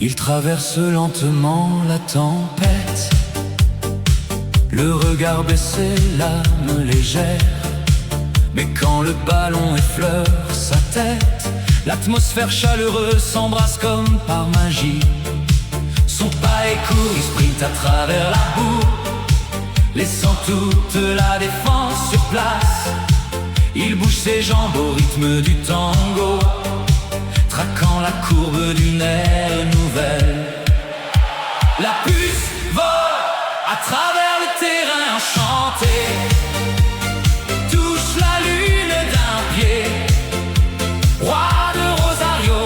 Il traverse lentement la tempête, le regard baissé, l'âme légère. Mais quand le ballon effleure sa tête, l'atmosphère chaleureuse s'embrasse comme par magie. Son pas est court, il sprinte à travers la boue, laissant toute la défense sur place. Il bouge ses jambes au rythme du tango, traquant la courbe d'une ère nouvelle. La puce vole à travers le terrain enchanté, touche la lune d'un pied. Roi de Rosario,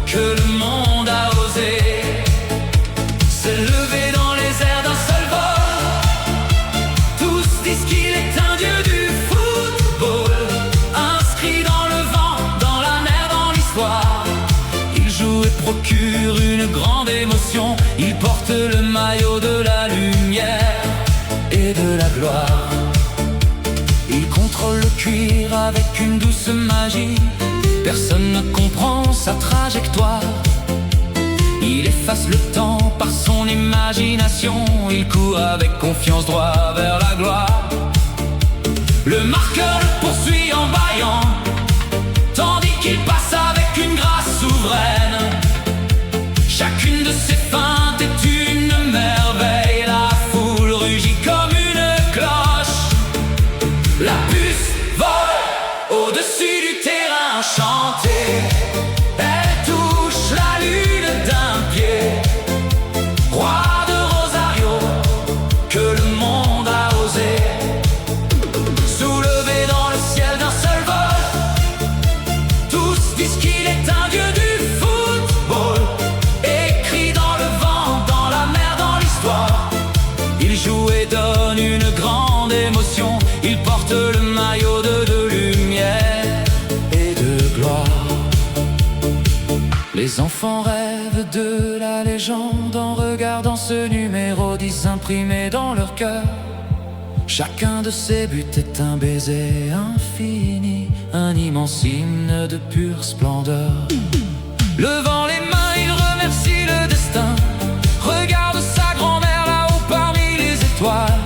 que le monde a osé s'élever dans les airs d'un seul vol. Tous disent qu'il est un dieu du football, inscrit dans le vent, dans la mer, dans l'histoire. Il joue et procure une grande émotion. Il porte le maillot de la lumière et de la gloire. Il contrôle le cuir avec une douce magie. Personne ne comprend sa trajectoire. Il efface le temps par son imagination. Il court avec confiance droit vers la gloire. Le marqueur le poursuit en bâillant, tandis qu'il passe avec une grâce souveraine. Chacune de ses feintes est une merveille. La foule rugit comme une cloche. La puce vole au-dessus du terrain enchanté. Elle touche la lune d'un pied. Roi de Rosario, que le monde a osé soulever dans le ciel d'un seul vol. Tous disent qu'il est un dieu du football, écrit dans le vent, dans la mer, dans l'histoire. Il joue et donne une grande émotion. Il porte le maillot de lumière et de gloire. Les enfants rêvent de la légende en regardant ce numéro 10 imprimé dans leur cœur. Chacun de ses buts est un baiser infini, un immense hymne de pure splendeur. Levant les mains, il remercie le destin, regarde sa grand-mère là-haut parmi les étoiles.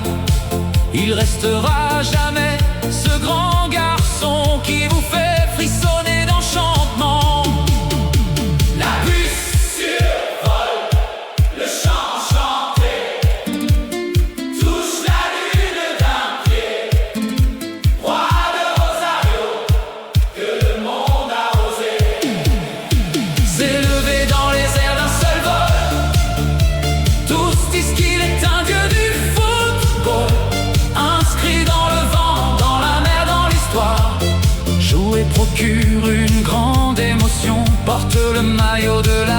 Il restera jamais ce grand garçon qui vous fait frissonner d'enchantement. La puce survole le chant chanté, touche la lune d'un pied. Roi de Rosario, que le monde a osé s'élever dans les airs d'un seul vol. Tous disent qu'il est un dieu du football, inscrit dans le vent, dans la mer, dans l'histoire. Joue et procure une grande émotion, porte le maillot de la